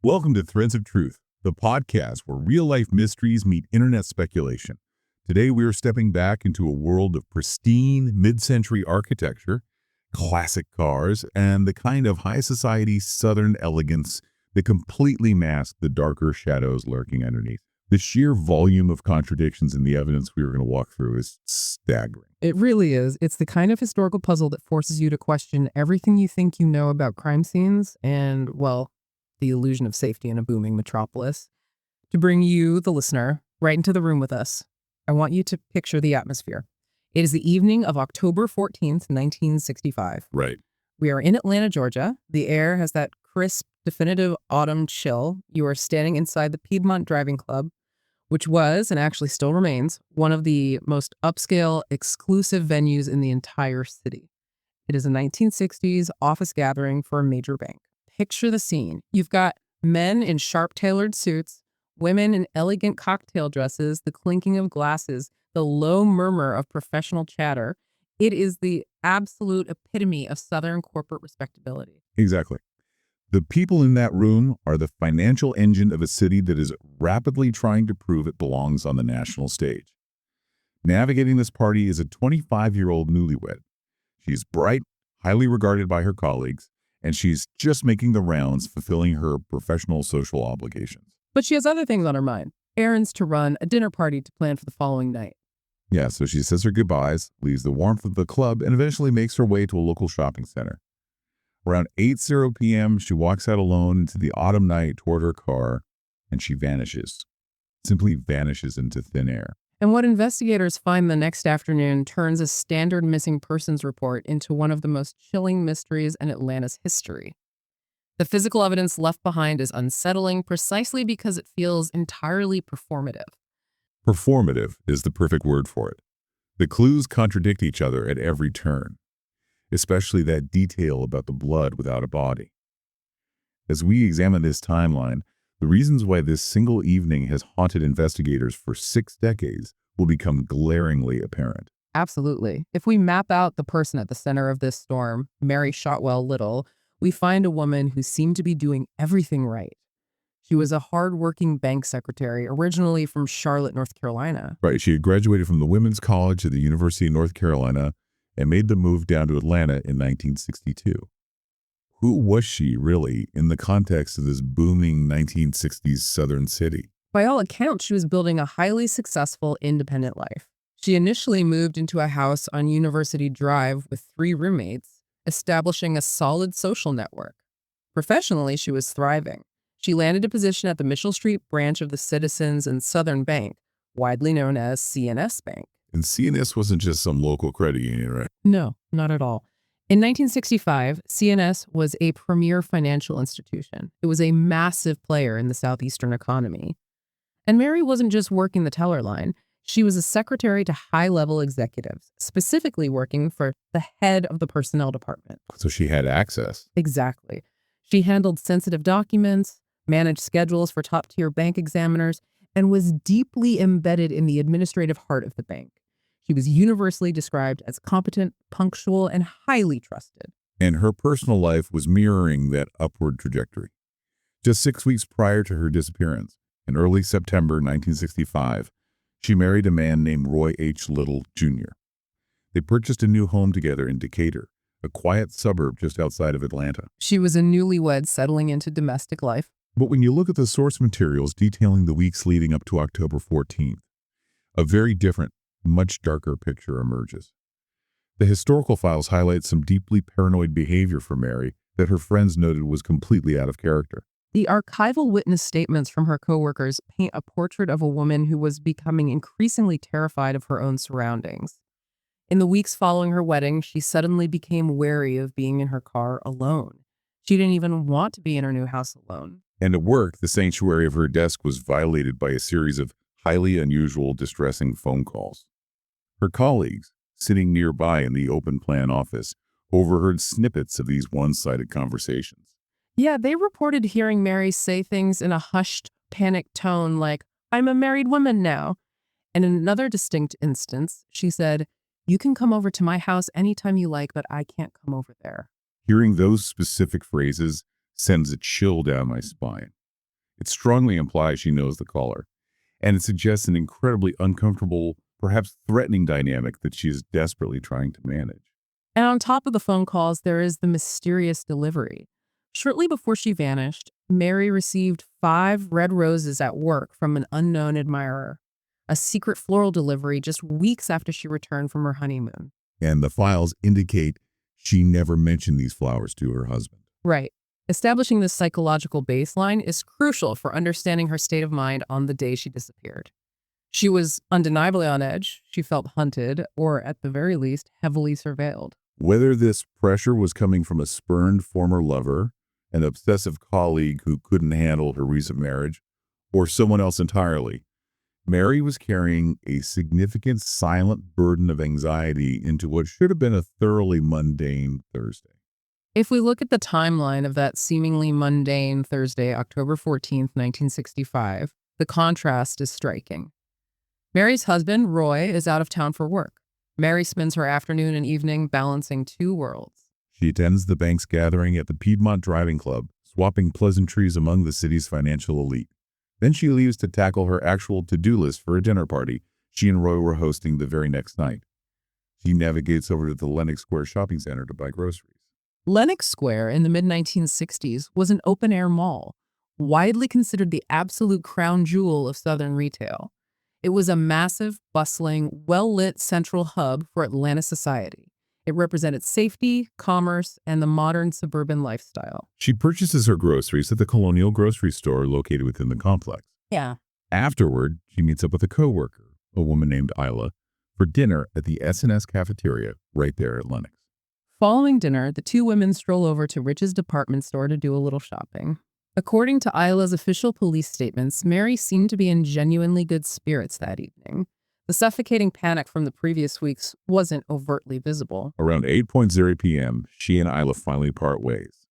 Welcome to Threads of Truth, the podcast where real-life mysteries meet internet speculation. Today we are stepping back into a world of pristine mid-century architecture, classic cars, and the kind of high society Southern elegance that completely mask the darker shadows lurking underneath. The sheer volume of contradictions in the evidence we are going to walk through is staggering. It really is. It's the kind of historical puzzle that forces you to question everything you think you know about crime scenes and, well, the illusion of safety in a booming metropolis. To bring you, the listener, right into the room with us, I want you to picture the atmosphere. It is the evening of October 14th, 1965. Right. We are in Atlanta, Georgia. The air has that crisp, definitive autumn chill. You are standing inside the Piedmont Driving Club, which was, and actually still remains, one of the most upscale, exclusive venues in the entire city. It is a 1960s office gathering for a major bank. Picture the scene. You've got men in sharp-tailored suits, women in elegant cocktail dresses, the clinking of glasses, the low murmur of professional chatter. It is the absolute epitome of Southern corporate respectability. Exactly. The people in that room are the financial engine of a city that is rapidly trying to prove it belongs on the national stage. Navigating this party is a 25-year-old newlywed. She's bright, highly regarded by her colleagues, and she's just making the rounds, fulfilling her professional social obligations. But she has other things on her mind. Errands to run, a dinner party to plan for the following night. Yeah, so she says her goodbyes, leaves the warmth of the club, and eventually makes her way to a local shopping center. Around 8:00 p.m., she walks out alone into the autumn night toward her car, and she vanishes. Simply vanishes into thin air. And what investigators find the next afternoon turns a standard missing persons report into one of the most chilling mysteries in Atlanta's history. The physical evidence left behind is unsettling precisely because it feels entirely performative. Performative is the perfect word for it. The clues contradict each other at every turn, especially that detail about the blood without a body. As we examine this timeline, the reasons why this single evening has haunted investigators for 6 decades will become glaringly apparent. Absolutely. If we map out the person at the center of this storm, Mary Shotwell Little, we find a woman who seemed to be doing everything right. She was a hardworking bank secretary, originally from Charlotte, North Carolina. Right, she had graduated from the Women's College at the University of North Carolina and made the move down to Atlanta in 1962. Who was she, really, in the context of this booming 1960s Southern city? By all accounts, she was building a highly successful, independent life. She initially moved into a house on University Drive with 3 roommates, establishing a solid social network. Professionally, she was thriving. She landed a position at the Mitchell Street branch of the Citizens and Southern Bank, widely known as C&S Bank. And CNS wasn't just some local credit union, right? No, not at all. In 1965, C&S was a premier financial institution. It was a massive player in the southeastern economy. And Mary wasn't just working the teller line. She was a secretary to high-level executives, specifically working for the head of the personnel department. So she had access. Exactly. She handled sensitive documents, managed schedules for top-tier bank examiners, and was deeply embedded in the administrative heart of the bank. She was universally described as competent, punctual, and highly trusted. And her personal life was mirroring that upward trajectory. Just 6 weeks prior to her disappearance, in early September 1965, she married a man named Roy H. Little, Jr. They purchased a new home together in Decatur, a quiet suburb just outside of Atlanta. She was a newlywed settling into domestic life. But when you look at the source materials detailing the weeks leading up to October 14th, a very different, much darker picture emerges. The historical files highlight some deeply paranoid behavior for Mary that her friends noted was completely out of character. The archival witness statements from her coworkers paint a portrait of a woman who was becoming increasingly terrified of her own surroundings. In the weeks following her wedding, she suddenly became wary of being in her car alone. She didn't even want to be in her new house alone. And at work, the sanctuary of her desk was violated by a series of highly unusual, distressing phone calls. Her colleagues, sitting nearby in the open plan office, overheard snippets of these one-sided conversations. Yeah, they reported hearing Mary say things in a hushed, panicked tone like, "I'm a married woman now." And in another distinct instance, she said, "You can come over to my house anytime you like, but I can't come over there." Hearing those specific phrases sends a chill down my spine. It strongly implies she knows the caller, and it suggests an incredibly uncomfortable, perhaps threatening dynamic that she is desperately trying to manage. And on top of the phone calls, there is the mysterious delivery. Shortly before she vanished, Mary received 5 red roses at work from an unknown admirer, a secret floral delivery just weeks after she returned from her honeymoon. And the files indicate she never mentioned these flowers to her husband. Right. Establishing this psychological baseline is crucial for understanding her state of mind on the day she disappeared. She was undeniably on edge. She felt hunted, or at the very least, heavily surveilled. Whether this pressure was coming from a spurned former lover, an obsessive colleague who couldn't handle her recent marriage, or someone else entirely, Mary was carrying a significant silent burden of anxiety into what should have been a thoroughly mundane Thursday. If we look at the timeline of that seemingly mundane Thursday, October 14th, 1965, the contrast is striking. Mary's husband, Roy, is out of town for work. Mary spends her afternoon and evening balancing 2 worlds. She attends the bank's gathering at the Piedmont Driving Club, swapping pleasantries among the city's financial elite. Then she leaves to tackle her actual to-do list for a dinner party she and Roy were hosting the very next night. She navigates over to the Lenox Square shopping center to buy groceries. Lenox Square in the mid-1960s was an open-air mall, widely considered the absolute crown jewel of Southern retail. It was a massive, bustling, well-lit central hub for Atlanta society. It represented safety, commerce, and the modern suburban lifestyle. She purchases her groceries at the Colonial grocery store located within the complex. Yeah. Afterward, she meets up with a coworker, a woman named Isla, for dinner at the S&S cafeteria right there at Lenox. Following dinner, the 2 women stroll over to Rich's department store to do a little shopping. According to Isla's official police statements, Mary seemed to be in genuinely good spirits that evening. The suffocating panic from the previous weeks wasn't overtly visible. Around 8:00 p.m., she and Isla finally part ways.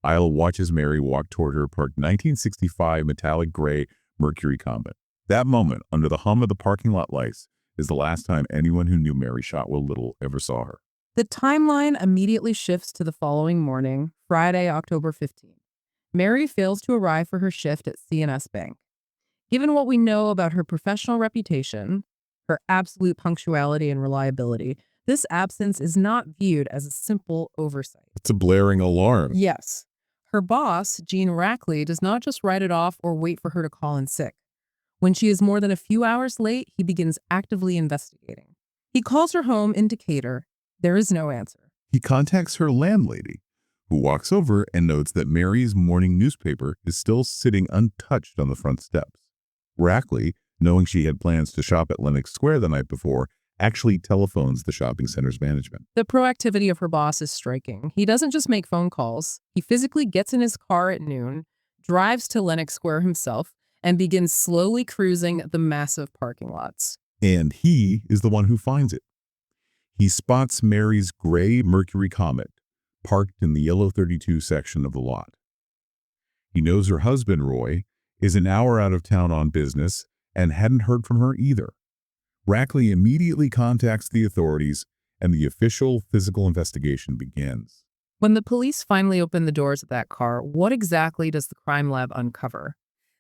Isla watches Mary walk toward her parked 1965 metallic gray Mercury Comet. That moment, under the hum of the parking lot lights, is the last time anyone who knew Mary Shotwell Little ever saw her. The timeline immediately shifts to the following morning, Friday, October 15th. Mary fails to arrive for her shift at C&S Bank. Given what we know about her professional reputation, her absolute punctuality and reliability, this absence is not viewed as a simple oversight. It's a blaring alarm. Yes. Her boss, Gene Rackley, does not just write it off or wait for her to call in sick. When she is more than a few hours late, he begins actively investigating. He calls her home in Decatur. There is no answer. He contacts her landlady, who walks over and notes that Mary's morning newspaper is still sitting untouched on the front steps. Rackley, knowing she had plans to shop at Lenox Square the night before, actually telephones the shopping center's management. The proactivity of her boss is striking. He doesn't just make phone calls. He physically gets in his car at noon, drives to Lenox Square himself, and begins slowly cruising the massive parking lots. And he is the one who finds it. He spots Mary's gray Mercury Comet parked in the yellow 32 section of the lot. He knows her husband, Roy, is an hour out of town on business and hadn't heard from her either. Rackley immediately contacts the authorities, and the official physical investigation begins. When the police finally open the doors of that car, what exactly does the crime lab uncover?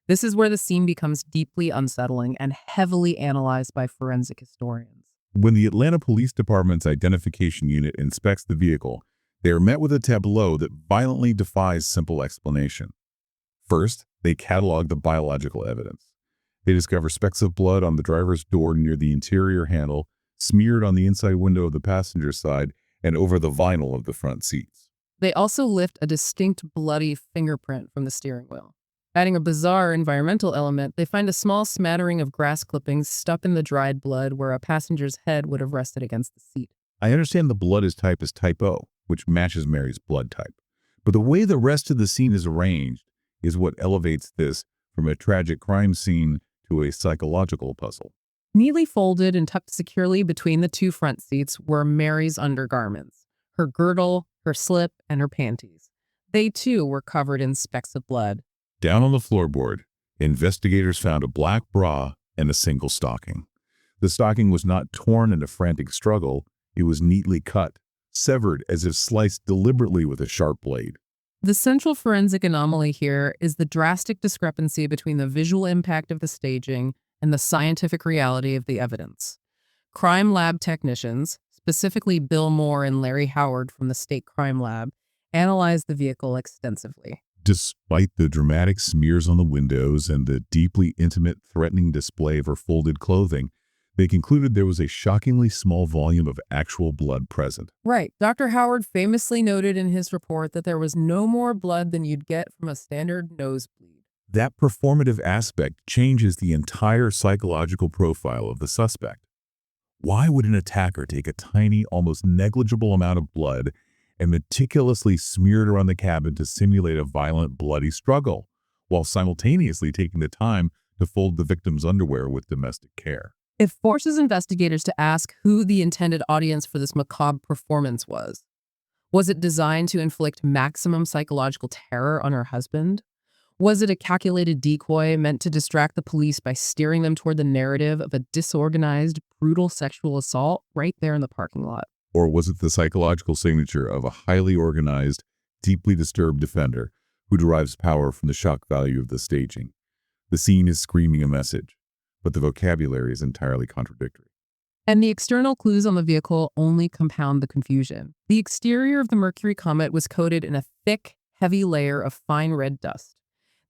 This is where the scene becomes deeply unsettling and heavily analyzed by forensic historians. When the Atlanta Police Department's identification unit inspects the vehicle, they are met with a tableau that violently defies simple explanation. First, they catalog the biological evidence. They discover specks of blood on the driver's door near the interior handle, smeared on the inside window of the passenger side, and over the vinyl of the front seats. They also lift a distinct bloody fingerprint from the steering wheel. Adding a bizarre environmental element, they find a small smattering of grass clippings stuck in the dried blood where a passenger's head would have rested against the seat. I understand the blood is type O, which matches Mary's blood type. But the way the rest of the scene is arranged is what elevates this from a tragic crime scene to a psychological puzzle. Neatly folded and tucked securely between the 2 front seats were Mary's undergarments, her girdle, her slip, and her panties. They, too, were covered in specks of blood. Down on the floorboard, investigators found a black bra and a single stocking. The stocking was not torn in a frantic struggle. It was neatly cut, severed as if sliced deliberately with a sharp blade. The central forensic anomaly here is the drastic discrepancy between the visual impact of the staging and the scientific reality of the evidence. Crime lab technicians, specifically Bill Moore and Larry Howard from the State Crime Lab, analyzed the vehicle extensively. Despite the dramatic smears on the windows and the deeply intimate, threatening display of her folded clothing, they concluded there was a shockingly small volume of actual blood present. Right. Dr. Howard famously noted in his report that there was no more blood than you'd get from a standard nosebleed. That performative aspect changes the entire psychological profile of the suspect. Why would an attacker take a tiny, almost negligible amount of blood and meticulously smear it around the cabin to simulate a violent, bloody struggle, while simultaneously taking the time to fold the victim's underwear with domestic care? It forces investigators to ask who the intended audience for this macabre performance was. Was it designed to inflict maximum psychological terror on her husband? Was it a calculated decoy meant to distract the police by steering them toward the narrative of a disorganized, brutal sexual assault right there in the parking lot? Or was it the psychological signature of a highly organized, deeply disturbed offender who derives power from the shock value of the staging? The scene is screaming a message, but the vocabulary is entirely contradictory. And the external clues on the vehicle only compound the confusion. The exterior of the Mercury Comet was coated in a thick, heavy layer of fine red dust.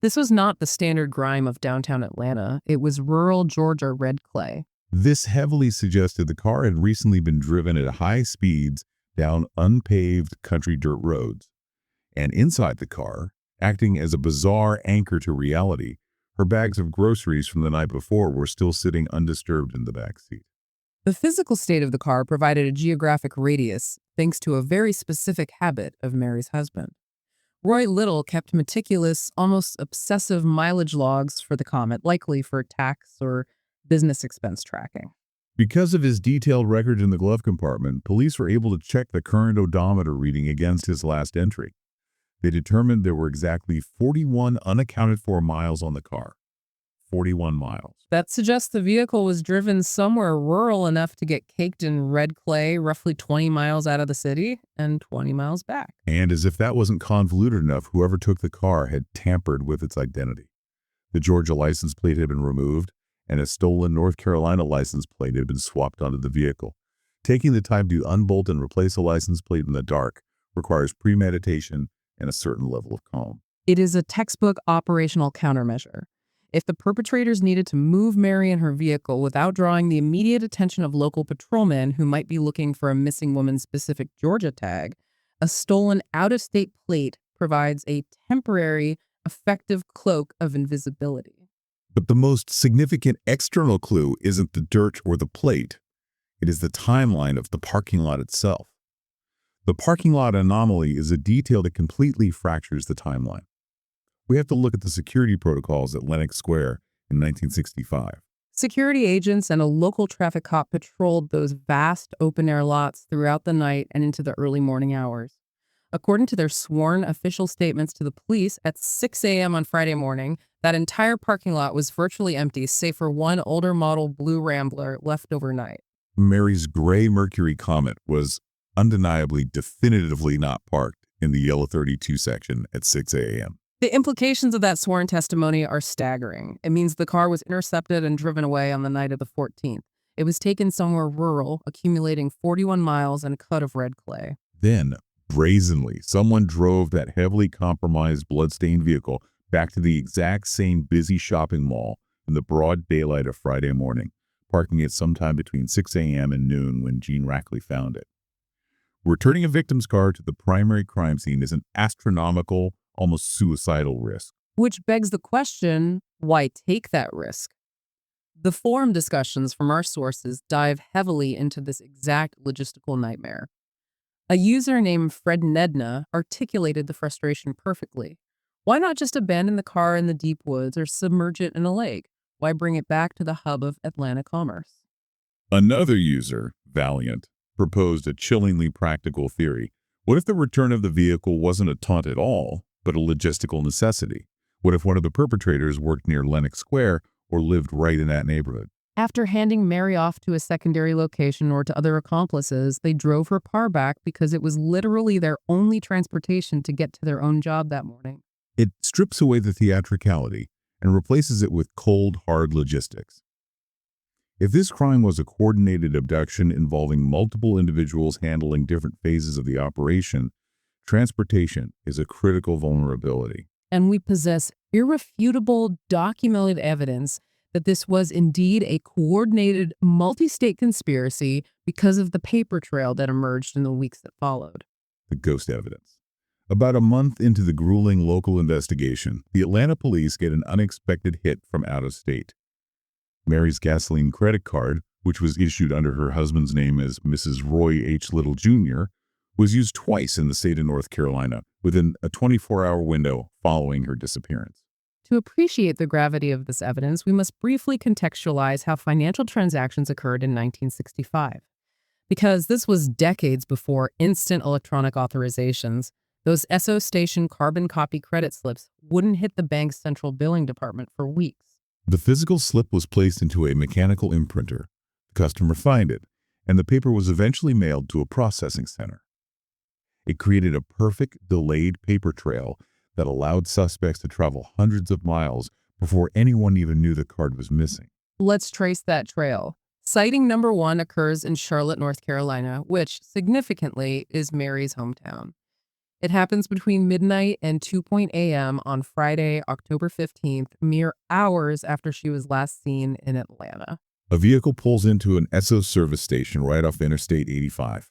This was not the standard grime of downtown Atlanta. It was rural Georgia red clay. This heavily suggested the car had recently been driven at high speeds down unpaved country dirt roads. And inside the car, acting as a bizarre anchor to reality, her bags of groceries from the night before were still sitting undisturbed in the back seat. The physical state of the car provided a geographic radius thanks to a very specific habit of Mary's husband. Roy Little kept meticulous, almost obsessive mileage logs for the Comet, likely for tax or business expense tracking. Because of his detailed record in the glove compartment, police were able to check the current odometer reading against his last entry. They determined there were exactly 41 unaccounted for miles on the car. 41 miles. That suggests the vehicle was driven somewhere rural enough to get caked in red clay, roughly 20 miles out of the city and 20 miles back. And as if that wasn't convoluted enough, whoever took the car had tampered with its identity. The Georgia license plate had been removed, and a stolen North Carolina license plate had been swapped onto the vehicle. Taking the time to unbolt and replace a license plate in the dark requires premeditation and a certain level of calm. It is a textbook operational countermeasure. If the perpetrators needed to move Mary and her vehicle without drawing the immediate attention of local patrolmen who might be looking for a missing woman-specific Georgia tag, a stolen out-of-state plate provides a temporary, effective cloak of invisibility. But the most significant external clue isn't the dirt or the plate. It is the timeline of the parking lot itself. The parking lot anomaly is a detail that completely fractures the timeline. We have to look at the security protocols at Lenox Square in 1965. Security agents and a local traffic cop patrolled those vast open-air lots throughout the night and into the early morning hours. According to their sworn official statements to the police, at 6 a.m. on Friday morning, that entire parking lot was virtually empty, save for one older model blue Rambler left overnight. Mary's gray Mercury Comet was undeniably, definitively not parked in the Yellow 32 section at 6 a.m. The implications of that sworn testimony are staggering. It means the car was intercepted and driven away on the night of the 14th. It was taken somewhere rural, accumulating 41 miles and a cut of red clay. Then, brazenly, someone drove that heavily compromised, blood-stained vehicle back to the exact same busy shopping mall in the broad daylight of Friday morning, parking it sometime between 6 a.m. and noon when Gene Rackley found it. Returning a victim's car to the primary crime scene is an astronomical, almost suicidal risk. Which begs the question, why take that risk? The forum discussions from our sources dive heavily into this exact logistical nightmare. A user named Fred Nedna articulated the frustration perfectly. Why not just abandon the car in the deep woods or submerge it in a lake? Why bring it back to the hub of Atlanta commerce? Another user, Valiant, proposed a chillingly practical theory. What if the return of the vehicle wasn't a taunt at all, but a logistical necessity? What if one of the perpetrators worked near Lenox Square or lived right in that neighborhood? After handing Mary off to a secondary location or to other accomplices, they drove her car back because it was literally their only transportation to get to their own job that morning. It strips away the theatricality and replaces it with cold, hard logistics. If this crime was a coordinated abduction involving multiple individuals handling different phases of the operation, transportation is a critical vulnerability. And we possess irrefutable documented evidence that this was indeed a coordinated multi-state conspiracy because of the paper trail that emerged in the weeks that followed. The ghost evidence. About a month into the grueling local investigation, the Atlanta police get an unexpected hit from out of state. Mary's gasoline credit card, which was issued under her husband's name as Mrs. Roy H. Little Jr., was used twice in the state of North Carolina within a 24-hour window following her disappearance. To appreciate the gravity of this evidence, we must briefly contextualize how financial transactions occurred in 1965. Because this was decades before instant electronic authorizations, those SO station carbon copy credit slips wouldn't hit the bank's central billing department for weeks. The physical slip was placed into a mechanical imprinter. The customer signed it, and the paper was eventually mailed to a processing center. It created a perfect delayed paper trail that allowed suspects to travel hundreds of miles before anyone even knew the card was missing. Let's trace that trail. Sighting number 1 occurs in Charlotte, North Carolina, which, significantly, is Mary's hometown. It happens between midnight and 2 a.m. on Friday, October 15th, mere hours after she was last seen in Atlanta. A vehicle pulls into an Esso service station right off Interstate 85.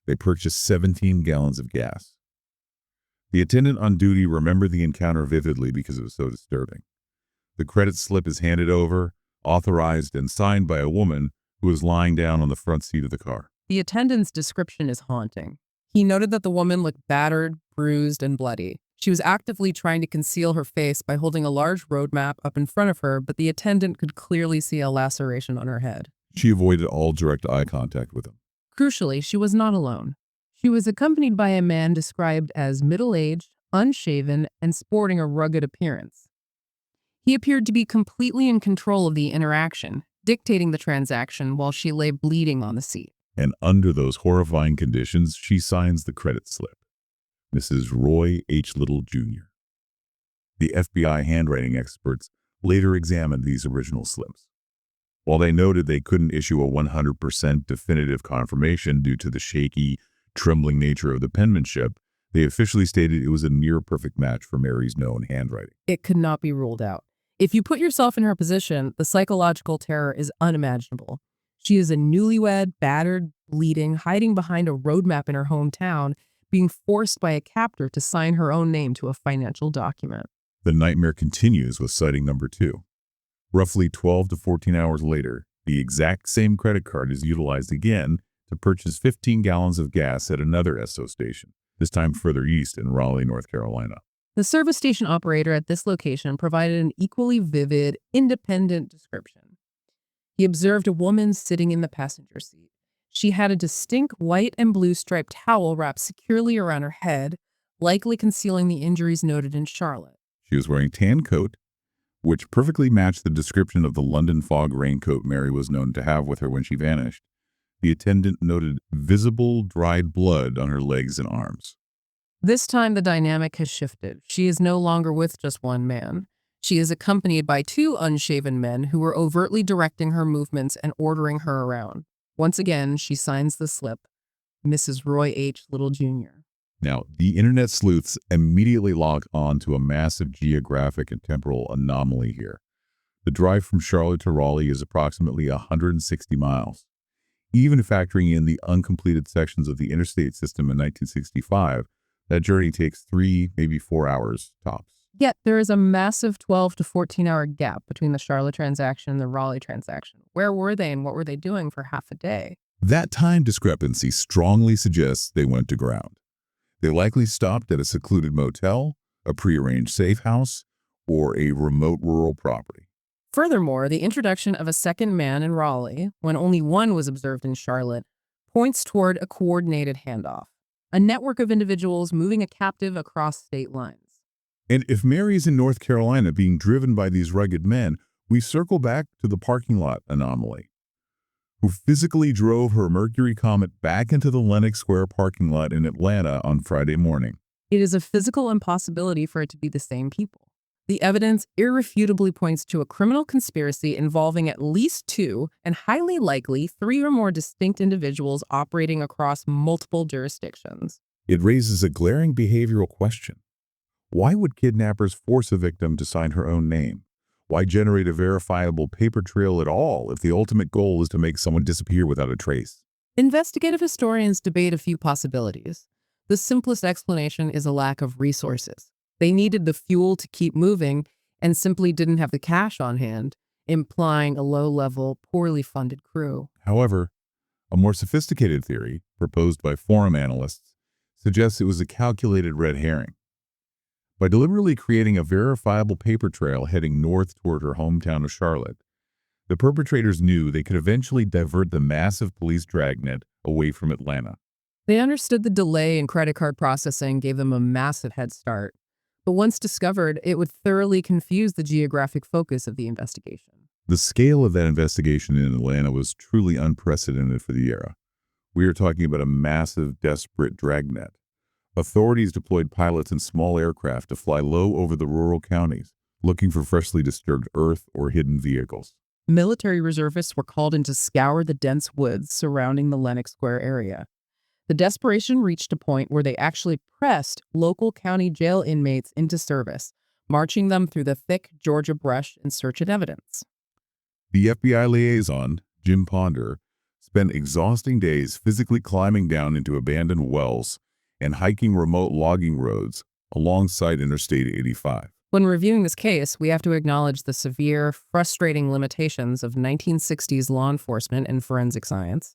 They purchase 17 gallons of gas. The attendant on duty remembered the encounter vividly because it was so disturbing. The credit slip is handed over, authorized, and signed by a woman who was lying down on the front seat of the car. The attendant's description is haunting. He noted that the woman looked battered, bruised, and bloody. She was actively trying to conceal her face by holding a large road map up in front of her, but the attendant could clearly see a laceration on her head. She avoided all direct eye contact with him. Crucially, she was not alone. She was accompanied by a man described as middle-aged, unshaven, and sporting a rugged appearance. He appeared to be completely in control of the interaction, dictating the transaction while she lay bleeding on the seat. And under those horrifying conditions, she signs the credit slip. Mrs. Roy H. Little Jr. The FBI handwriting experts later examined these original slips. While they noted they couldn't issue a 100% definitive confirmation due to the shaky, trembling nature of the penmanship, they officially stated it was a near-perfect match for Mary's known handwriting. It could not be ruled out. If you put yourself in her position, the psychological terror is unimaginable. She is a newlywed, battered, bleeding, hiding behind a road map in her hometown, being forced by a captor to sign her own name to a financial document. The nightmare continues with sighting number 2. Roughly 12 to 14 hours later, the exact same credit card is utilized again to purchase 15 gallons of gas at another Esso station, this time further east in Raleigh, North Carolina. The service station operator at this location provided an equally vivid, independent description. He observed a woman sitting in the passenger seat. She had a distinct white and blue striped towel wrapped securely around her head, likely concealing the injuries noted in Charlotte. She was wearing a tan coat, which perfectly matched the description of the London fog raincoat Mary was known to have with her when she vanished. The attendant noted visible dried blood on her legs and arms. This time the dynamic has shifted. She is no longer with just one man. She is accompanied by 2 unshaven men who were overtly directing her movements and ordering her around. Once again, she signs the slip, Mrs. Roy H. Little Jr. Now, the internet sleuths immediately log on to a massive geographic and temporal anomaly here. The drive from Charlotte to Raleigh is approximately 160 miles. Even factoring in the uncompleted sections of the interstate system in 1965, that journey takes 3, maybe 4 hours tops. Yet there is a massive 12 to 14-hour gap between the Charlotte transaction and the Raleigh transaction. Where were they and what were they doing for half a day? That time discrepancy strongly suggests they went to ground. They likely stopped at a secluded motel, a prearranged safe house, or a remote rural property. Furthermore, the introduction of a second man in Raleigh, when only one was observed in Charlotte, points toward a coordinated handoff, a network of individuals moving a captive across state lines. And if Mary is in North Carolina being driven by these rugged men, We circle back to the parking lot anomaly, who physically drove her Mercury Comet back into the Lenox Square parking lot in Atlanta on Friday morning. It is a physical impossibility for it to be the same people. The evidence irrefutably points to a criminal conspiracy involving at least two, and highly likely three or more distinct individuals operating across multiple jurisdictions. It raises a glaring behavioral question. Why would kidnappers force a victim to sign her own name? Why generate a verifiable paper trail at all if the ultimate goal is to make someone disappear without a trace? Investigative historians debate a few possibilities. The simplest explanation is a lack of resources. They needed the fuel to keep moving and simply didn't have the cash on hand, implying a low-level, poorly funded crew. However, a more sophisticated theory, proposed by forum analysts, suggests it was a calculated red herring. By deliberately creating a verifiable paper trail heading north toward her hometown of Charlotte, the perpetrators knew they could eventually divert the massive police dragnet away from Atlanta. They understood the delay in credit card processing gave them a massive head start. But once discovered, it would thoroughly confuse the geographic focus of the investigation. The scale of that investigation in Atlanta was truly unprecedented for the era. We are talking about a massive, desperate dragnet. Authorities deployed pilots in small aircraft to fly low over the rural counties, looking for freshly disturbed earth or hidden vehicles. Military reservists were called in to scour the dense woods surrounding the Lenox Square area. The desperation reached a point where they actually pressed local county jail inmates into service, marching them through the thick Georgia brush in search of evidence. The FBI liaison, Jim Ponder, spent exhausting days physically climbing down into abandoned wells and hiking remote logging roads alongside Interstate 85. When reviewing this case, we have to acknowledge the severe, frustrating limitations of 1960s law enforcement and forensic science.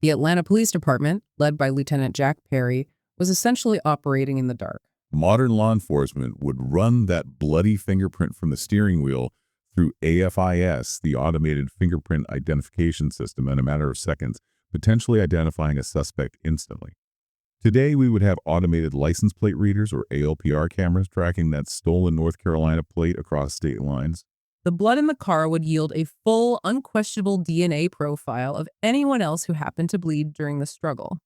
The Atlanta Police Department, led by Lieutenant Jack Perry, was essentially operating in the dark. Modern law enforcement would run that bloody fingerprint from the steering wheel through AFIS, the automated fingerprint identification system, in a matter of seconds, potentially identifying a suspect instantly. Today, we would have automated license plate readers or ALPR cameras tracking that stolen North Carolina plate across state lines. The blood in the car would yield a full, unquestionable DNA profile of anyone else who happened to bleed during the struggle.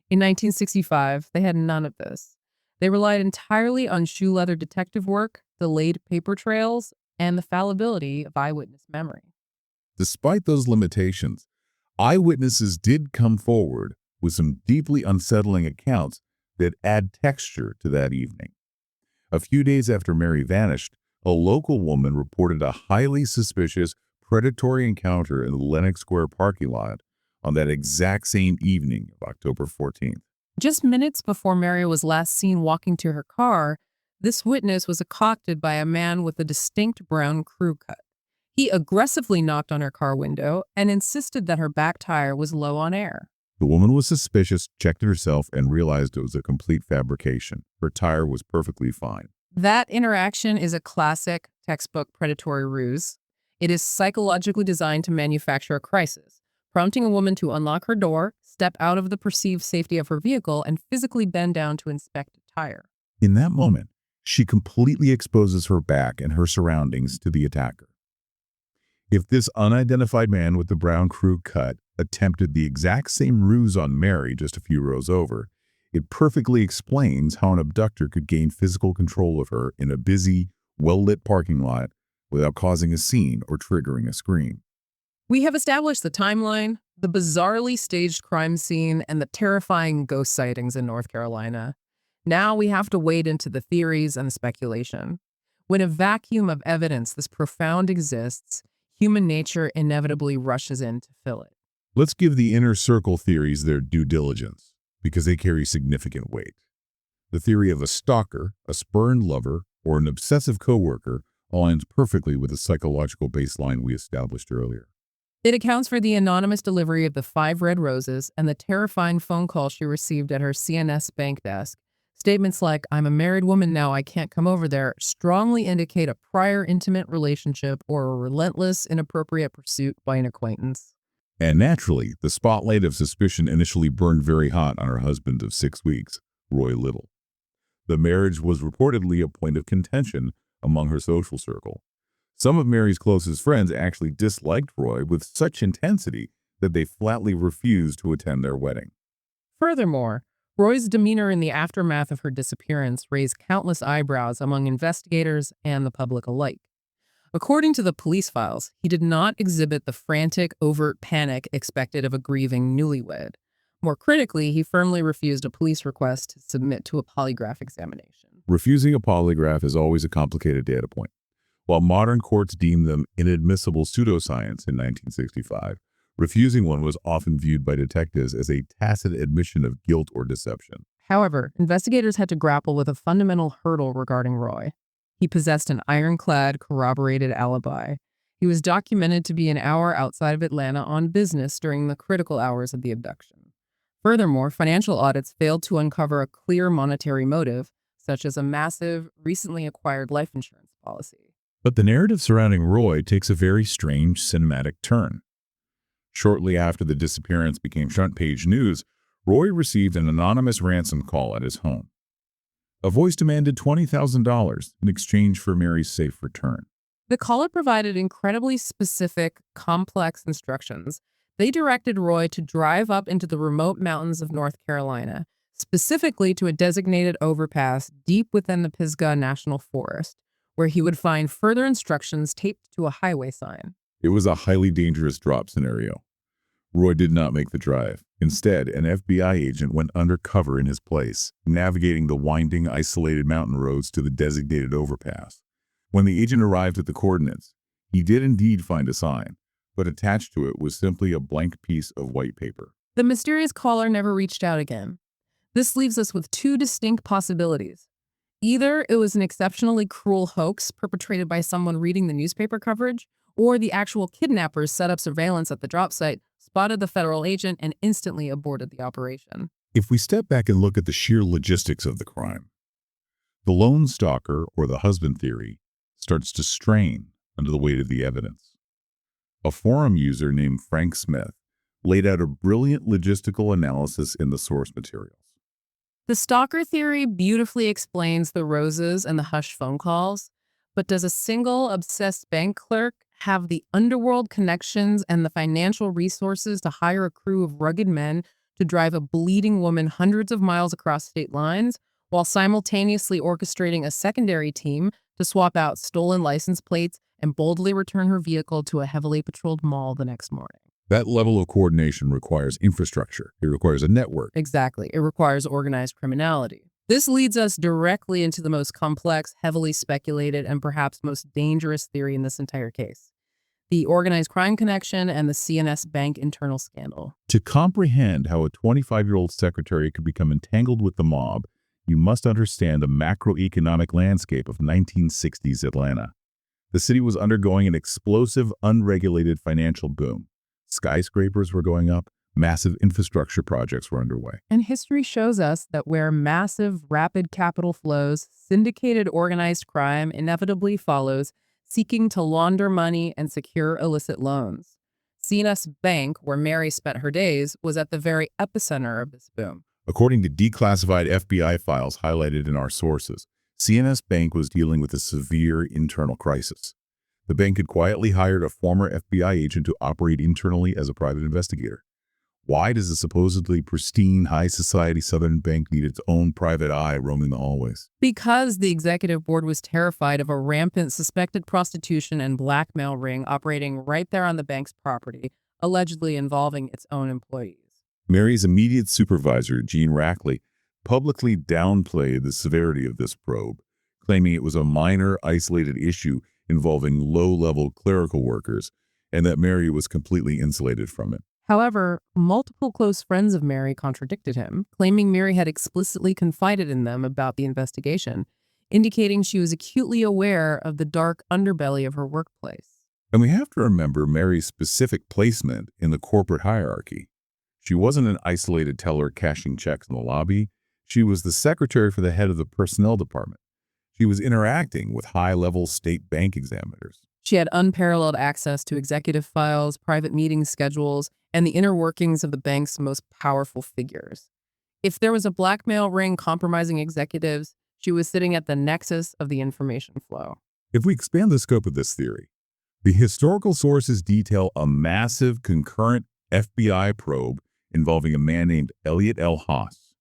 In 1965, they had none of this. They relied entirely on shoe leather detective work, delayed paper trails, and the fallibility of eyewitness memory. Despite those limitations, eyewitnesses did come forward with some deeply unsettling accounts that add texture to that evening. A few days after Mary vanished, a local woman reported a highly suspicious predatory encounter in the Lenox Square parking lot on that exact same evening of October 14th. Just minutes before Mary was last seen walking to her car, this witness was accosted by a man with a distinct brown crew cut. He aggressively knocked on her car window and insisted that her back tire was low on air. The woman was suspicious, checked it herself, and realized it was a complete fabrication. Her tire was perfectly fine. That interaction is a classic textbook predatory ruse. It is psychologically designed to manufacture a crisis, prompting a woman to unlock her door, step out of the perceived safety of her vehicle, and physically bend down to inspect a tire. In that moment, she completely exposes her back and her surroundings to the attacker. If this unidentified man with the brown crew cut attempted the exact same ruse on Mary just a few rows over, it perfectly explains how an abductor could gain physical control of her in a busy, well-lit parking lot without causing a scene or triggering a scream. We have established the timeline, the bizarrely staged crime scene, and the terrifying ghost sightings in North Carolina. Now we have to wade into the theories and the speculation. When a vacuum of evidence this profound exists, human nature inevitably rushes in to fill it. Let's give the inner circle theories their due diligence, because they carry significant weight. The theory of a stalker, a spurned lover, or an obsessive coworker aligns perfectly with the psychological baseline we established earlier. It accounts for the anonymous delivery of the 5 red roses and the terrifying phone call she received at her CNS bank desk. Statements like, "I'm a married woman now, I can't come over there," strongly indicate a prior intimate relationship or a relentless, inappropriate pursuit by an acquaintance. And naturally, the spotlight of suspicion initially burned very hot on her husband of 6 weeks, Roy Little. The marriage was reportedly a point of contention among her social circle. Some of Mary's closest friends actually disliked Roy with such intensity that they flatly refused to attend their wedding. Furthermore, Roy's demeanor in the aftermath of her disappearance raised countless eyebrows among investigators and the public alike. According to the police files, he did not exhibit the frantic, overt panic expected of a grieving newlywed. More critically, he firmly refused a police request to submit to a polygraph examination. Refusing a polygraph is always a complicated data point. While modern courts deemed them inadmissible pseudoscience in 1965, refusing one was often viewed by detectives as a tacit admission of guilt or deception. However, investigators had to grapple with a fundamental hurdle regarding Roy. He possessed an ironclad, corroborated alibi. He was documented to be an hour outside of Atlanta on business during the critical hours of the abduction. Furthermore, financial audits failed to uncover a clear monetary motive, such as a massive, recently acquired life insurance policy. But the narrative surrounding Roy takes a very strange cinematic turn. Shortly after the disappearance became front-page news, Roy received an anonymous ransom call at his home. A voice demanded $20,000 in exchange for Mary's safe return. The caller provided incredibly specific, complex instructions. They directed Roy to drive up into the remote mountains of North Carolina, specifically to a designated overpass deep within the Pisgah National Forest, where he would find further instructions taped to a highway sign. It was a highly dangerous drop scenario. Roy did not make the drive. Instead, an FBI agent went undercover in his place, navigating the winding, isolated mountain roads to the designated overpass. When the agent arrived at the coordinates, he did indeed find a sign, but attached to it was simply a blank piece of white paper. The mysterious caller never reached out again. This leaves us with two distinct possibilities. Either it was an exceptionally cruel hoax perpetrated by someone reading the newspaper coverage, or the actual kidnappers set up surveillance at the drop site, spotted the federal agent, and instantly aborted the operation. If we step back and look at the sheer logistics of the crime, the lone stalker, or the husband theory, starts to strain under the weight of the evidence. A forum user named Frank Smith laid out a brilliant logistical analysis in the source materials. The stalker theory beautifully explains the roses and the hushed phone calls, but does a single obsessed bank clerk have the underworld connections and the financial resources to hire a crew of rugged men to drive a bleeding woman hundreds of miles across state lines while simultaneously orchestrating a secondary team to swap out stolen license plates and boldly return her vehicle to a heavily patrolled mall the next morning? That level of coordination requires infrastructure. It requires a network. Exactly. It requires organized criminality. This leads us directly into the most complex, heavily speculated, and perhaps most dangerous theory in this entire case: the organized crime connection and the CNS Bank internal scandal. To comprehend how a 25-year-old secretary could become entangled with the mob, you must understand the macroeconomic landscape of 1960s Atlanta. The city was undergoing an explosive, unregulated financial boom. Skyscrapers were going up, massive infrastructure projects were underway. And history shows us that where massive, rapid capital flows, syndicated organized crime inevitably follows, seeking to launder money and secure illicit loans. CNS Bank, where Mary spent her days, was at the very epicenter of this boom. According to declassified FBI files highlighted in our sources, CNS Bank was dealing with a severe internal crisis. The bank had quietly hired a former FBI agent to operate internally as a private investigator. Why does a supposedly pristine, high-society Southern bank need its own private eye roaming the hallways? Because the executive board was terrified of a rampant suspected prostitution and blackmail ring operating right there on the bank's property, allegedly involving its own employees. Mary's immediate supervisor, Gene Rackley, publicly downplayed the severity of this probe, claiming it was a minor, isolated issue involving low-level clerical workers, and that Mary was completely insulated from it. However, multiple close friends of Mary contradicted him, claiming Mary had explicitly confided in them about the investigation, indicating she was acutely aware of the dark underbelly of her workplace. And we have to remember Mary's specific placement in the corporate hierarchy. She wasn't an isolated teller cashing checks in the lobby. She was the secretary for the head of the personnel department. She was interacting with high-level state bank examiners. She had unparalleled access to executive files, private meeting schedules, and the inner workings of the bank's most powerful figures. If there was a blackmail ring compromising executives, she was sitting at the nexus of the information flow. If we expand the scope of this theory, The historical sources detail a massive concurrent FBI probe involving a man named Elliot L. Haas.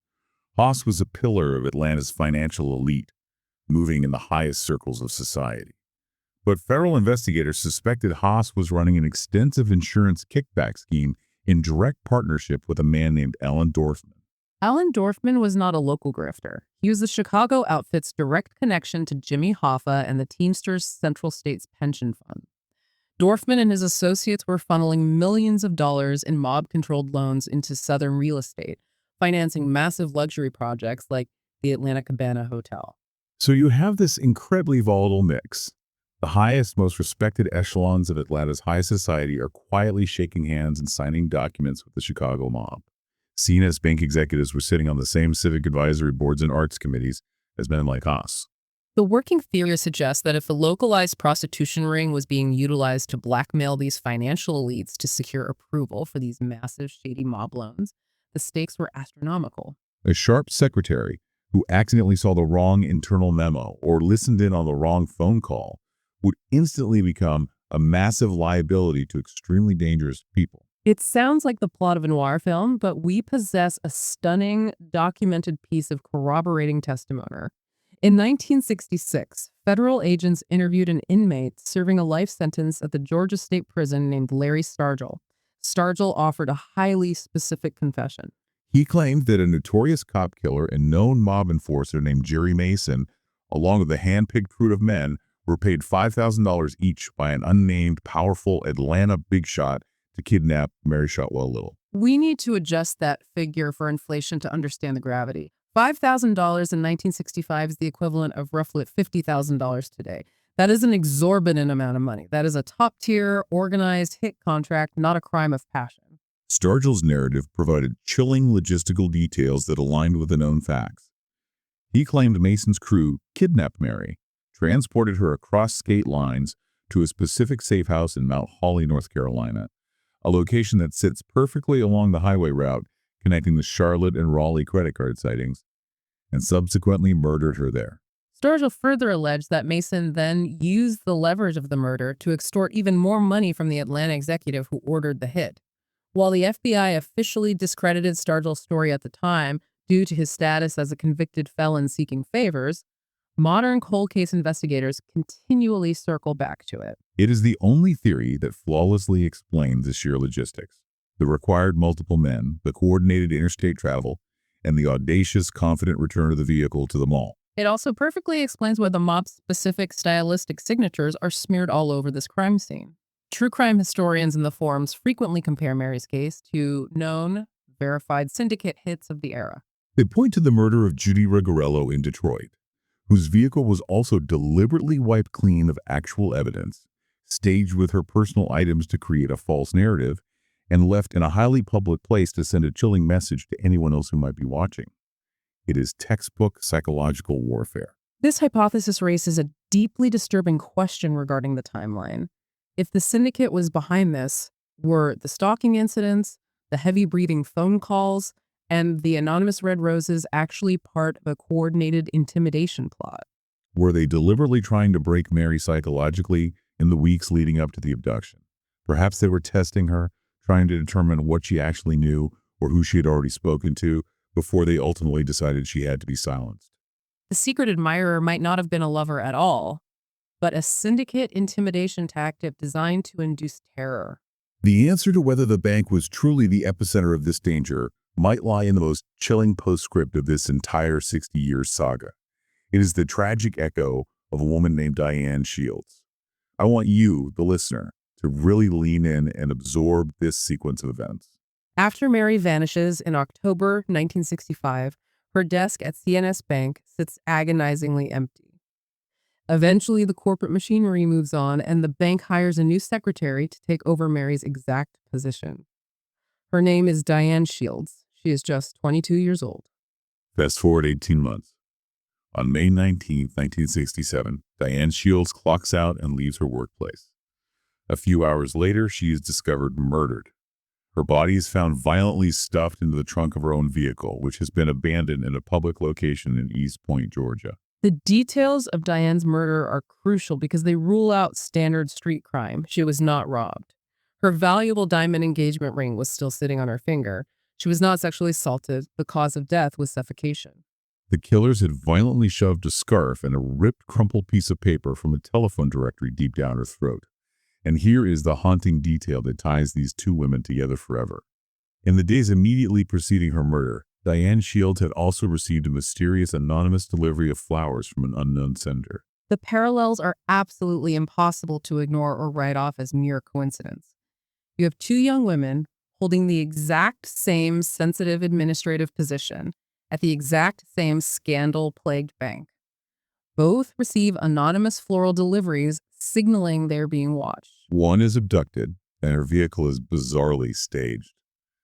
Haas was a pillar of Atlanta's financial elite, moving in the highest circles of society. But federal investigators suspected Haas was running an extensive insurance kickback scheme in direct partnership with a man named Alan Dorfman. Alan Dorfman was not a local grifter. He was the Chicago outfit's direct connection to Jimmy Hoffa and the Teamsters Central States Pension Fund. Dorfman and his associates were funneling millions of dollars in mob-controlled loans into Southern real estate, financing massive luxury projects like the Atlanta Cabana Hotel. So you have this incredibly volatile mix. The highest, most respected echelons of Atlanta's high society are quietly shaking hands and signing documents with the Chicago mob. Seen as bank executives were sitting on the same civic advisory boards and arts committees as men like Haas. The working theory suggests that if a localized prostitution ring was being utilized to blackmail these financial elites to secure approval for these massive shady mob loans, the stakes were astronomical. A sharp secretary who accidentally saw the wrong internal memo or listened in on the wrong phone call would instantly become a massive liability to extremely dangerous people. It sounds like the plot of a noir film, but we possess a stunning, documented piece of corroborating testimony. In 1966, federal agents interviewed an inmate serving a life sentence at the Georgia State Prison named Larry Stargell. Stargell offered a highly specific confession. He claimed that a notorious cop killer and known mob enforcer named Jerry Mason, along with a hand-picked crew of men, were paid $5,000 each by an unnamed, powerful Atlanta big shot to kidnap Mary Shotwell Little. We need to adjust that figure for inflation to understand the gravity. $5,000 in 1965 is the equivalent of roughly $50,000 today. That is an exorbitant amount of money. That is a top-tier, organized hit contract, not a crime of passion. Stargell's narrative provided chilling logistical details that aligned with the known facts. He claimed Mason's crew kidnapped Mary, transported her across state lines to a specific safe house in Mount Holly, North Carolina, a location that sits perfectly along the highway route connecting the Charlotte and Raleigh credit card sightings, and subsequently murdered her there. Stargell further alleged that Mason then used the leverage of the murder to extort even more money from the Atlanta executive who ordered the hit. While the FBI officially discredited Stargell's story at the time due to his status as a convicted felon seeking favors, modern cold case investigators continually circle back to it. It is the only theory that flawlessly explains the sheer logistics. The required multiple men, the coordinated interstate travel, and the audacious, confident return of the vehicle to the mall. It also perfectly explains why the mob's specific stylistic signatures are smeared all over this crime scene. True crime historians in the forums frequently compare Mary's case to known, verified syndicate hits of the era. They point to the murder of Judy Rigorello in Detroit, whose vehicle was also deliberately wiped clean of actual evidence, staged with her personal items to create a false narrative, and left in a highly public place to send a chilling message to anyone else who might be watching. It is textbook psychological warfare. This hypothesis raises a deeply disturbing question regarding the timeline. If the syndicate was behind this, were the stalking incidents, the heavy breathing phone calls, and the anonymous red roses actually part of a coordinated intimidation plot? Were they deliberately trying to break Mary psychologically in the weeks leading up to the abduction? Perhaps they were testing her, trying to determine what she actually knew or who she had already spoken to before they ultimately decided she had to be silenced. The secret admirer might not have been a lover at all, but a syndicate intimidation tactic designed to induce terror. The answer to whether the bank was truly the epicenter of this danger might lie in the most chilling postscript of this entire 60-year saga. It is the tragic echo of a woman named Diane Shields. I want you, the listener, to really lean in and absorb this sequence of events. After Mary vanishes in October 1965, her desk at CNS Bank sits agonizingly empty. Eventually, the corporate machinery moves on, and the bank hires a new secretary to take over Mary's exact position. Her name is Diane Shields. She is just 22 years old. Fast forward 18 months. On May 19, 1967, Diane Shields clocks out and leaves her workplace. A few hours later, she is discovered murdered. Her body is found violently stuffed into the trunk of her own vehicle, which has been abandoned in a public location in East Point, Georgia. The details of Diane's murder are crucial because they rule out standard street crime. She was not robbed. Her valuable diamond engagement ring was still sitting on her finger. She was not sexually assaulted. The cause of death was suffocation. The killers had violently shoved a scarf and a ripped, crumpled piece of paper from a telephone directory deep down her throat. And here is the haunting detail that ties these two women together forever. In the days immediately preceding her murder, Diane Shields had also received a mysterious anonymous delivery of flowers from an unknown sender. The parallels are absolutely impossible to ignore or write off as mere coincidence. You have two young women holding the exact same sensitive administrative position at the exact same scandal-plagued bank. Both receive anonymous floral deliveries signaling they're being watched. One is abducted, and her vehicle is bizarrely staged.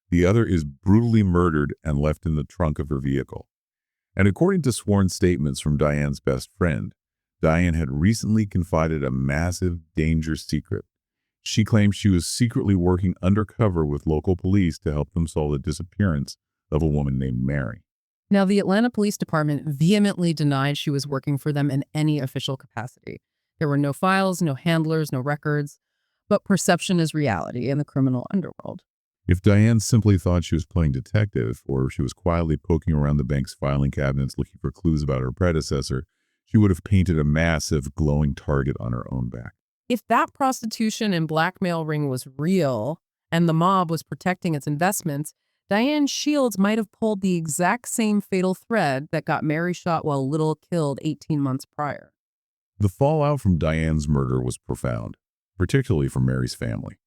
The other is brutally murdered and left in the trunk of her vehicle. And according to sworn statements from Diane's best friend, Diane had recently confided a massive, dangerous secret. She claimed she was secretly working undercover with local police to help them solve the disappearance of a woman named Mary. Now, the Atlanta Police Department vehemently denied she was working for them in any official capacity. There were no files, no handlers, no records, but perception is reality in the criminal underworld. If Diane simply thought she was playing detective, or she was quietly poking around the bank's filing cabinets looking for clues about her predecessor, she would have painted a massive, glowing target on her own back. If that prostitution and blackmail ring was real, and the mob was protecting its investments, Diane Shields might have pulled the exact same fatal thread that got Mary Shotwell Little killed 18 months prior. The fallout from Diane's murder was profound, particularly for Mary's family.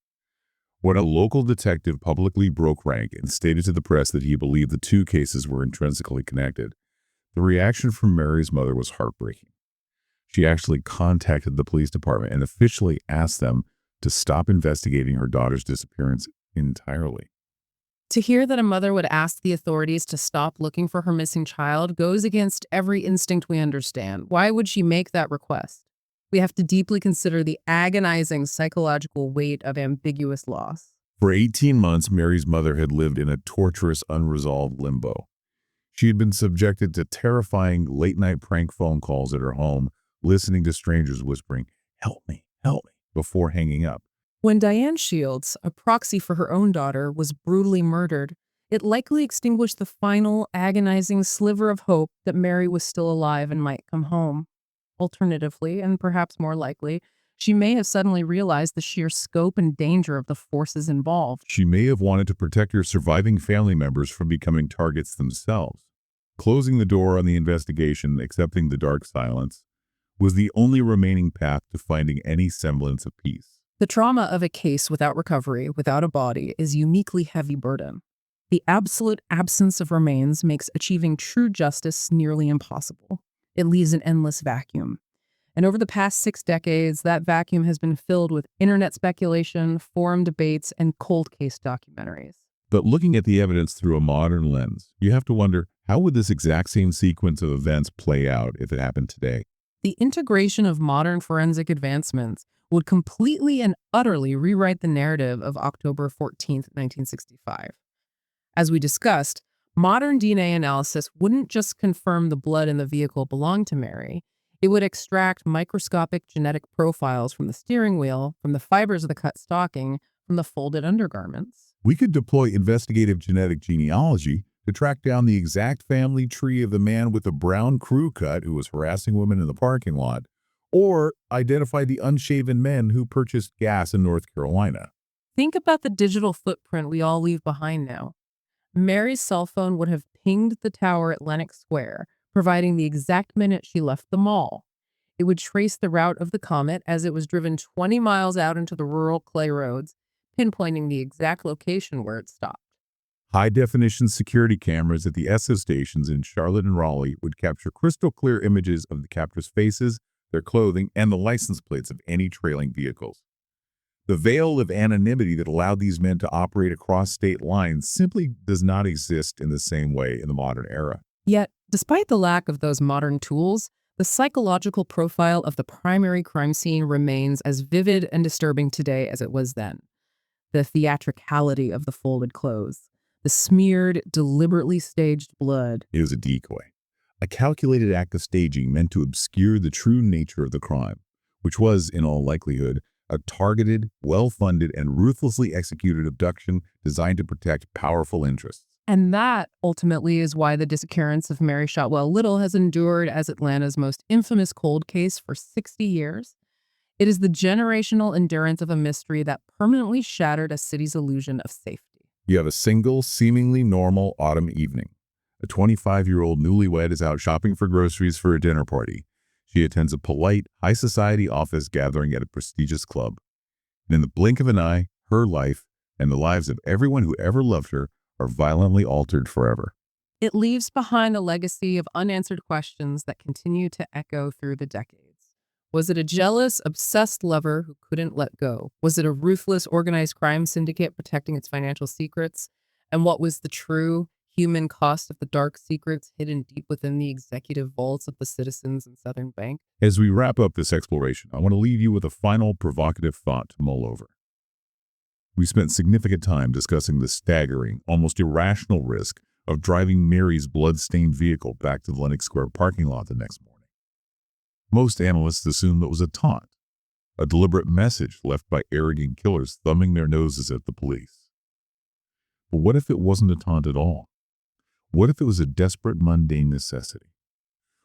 When a local detective publicly broke rank and stated to the press that he believed the two cases were intrinsically connected, the reaction from Mary's mother was heartbreaking. She actually contacted the police department and officially asked them to stop investigating her daughter's disappearance entirely. To hear that a mother would ask the authorities to stop looking for her missing child goes against every instinct we understand. Why would she make that request? We have to deeply consider the agonizing psychological weight of ambiguous loss. For 18 months, Mary's mother had lived in a torturous, unresolved limbo. She had been subjected to terrifying late-night prank phone calls at her home, listening to strangers whispering, help me, before hanging up. When Diane Shields, a proxy for her own daughter, was brutally murdered, it likely extinguished the final, agonizing sliver of hope that Mary was still alive and might come home. Alternatively, and perhaps more likely, she may have suddenly realized the sheer scope and danger of the forces involved. She may have wanted to protect her surviving family members from becoming targets themselves. Closing the door on the investigation, accepting the dark silence, was the only remaining path to finding any semblance of peace. The trauma of a case without recovery, without a body, is a uniquely heavy burden. The absolute absence of remains makes achieving true justice nearly impossible. It leaves an endless vacuum. And over the past 6 decades, that vacuum has been filled with internet speculation, forum debates, and cold case documentaries. But looking at the evidence through a modern lens, you have to wonder, how would this exact same sequence of events play out if it happened today? The integration of modern forensic advancements would completely and utterly rewrite the narrative of October 14th, 1965. As we discussed, modern DNA analysis wouldn't just confirm the blood in the vehicle belonged to Mary. It would extract microscopic genetic profiles from the steering wheel, from the fibers of the cut stocking, from the folded undergarments. We could deploy investigative genetic genealogy to track down the exact family tree of the man with the brown crew cut who was harassing women in the parking lot, or identify the unshaven men who purchased gas in North Carolina. Think about the digital footprint we all leave behind now. Mary's cell phone would have pinged the tower at Lenox Square, providing the exact minute she left the mall. It would trace the route of the comet as it was driven 20 miles out into the rural clay roads, pinpointing the exact location where it stopped. High-definition security cameras at the Esso stations in Charlotte and Raleigh would capture crystal-clear images of the captors' faces, their clothing, and the license plates of any trailing vehicles. The veil of anonymity that allowed these men to operate across state lines simply does not exist in the same way in the modern era. Yet, despite the lack of those modern tools, the psychological profile of the primary crime scene remains as vivid and disturbing today as it was then. The theatricality of the folded clothes, the smeared, deliberately staged blood. It was a decoy, a calculated act of staging meant to obscure the true nature of the crime, which was, in all likelihood, a targeted, well-funded, and ruthlessly executed abduction designed to protect powerful interests. And that ultimately is why the disappearance of Mary Shotwell Little has endured as Atlanta's most infamous cold case for 60 years. It is the generational endurance of a mystery that permanently shattered a city's illusion of safety. You have a single, seemingly normal autumn evening. A 25-year-old newlywed is out shopping for groceries for a dinner party. She attends a polite, high-society office gathering at a prestigious club. And in the blink of an eye, her life and the lives of everyone who ever loved her are violently altered forever. It leaves behind a legacy of unanswered questions that continue to echo through the decades. Was it a jealous, obsessed lover who couldn't let go? Was it a ruthless, organized crime syndicate protecting its financial secrets? And what was the true human cost of the dark secrets hidden deep within the executive vaults of the Citizens and Southern Bank? As we wrap up this exploration, I want to leave you with a final provocative thought to mull over. We spent significant time discussing the staggering, almost irrational risk of driving Mary's blood-stained vehicle back to the Lenox Square parking lot the next morning. Most analysts assumed it was a taunt, a deliberate message left by arrogant killers thumbing their noses at the police. But what if it wasn't a taunt at all? What if it was a desperate, mundane necessity?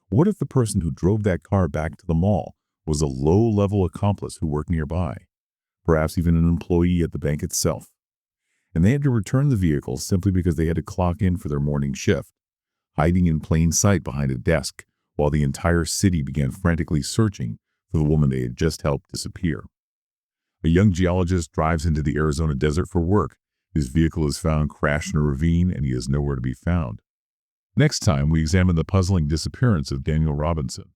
What if the person who drove that car back to the mall was a low-level accomplice who worked nearby, perhaps even an employee at the bank itself, and they had to return the vehicle simply because they had to clock in for their morning shift, hiding in plain sight behind a desk while the entire city began frantically searching for the woman they had just helped disappear? A young geologist drives into the Arizona desert for work. His vehicle is found crashed in a ravine, and he is nowhere to be found. Next time, we examine the puzzling disappearance of Daniel Robinson,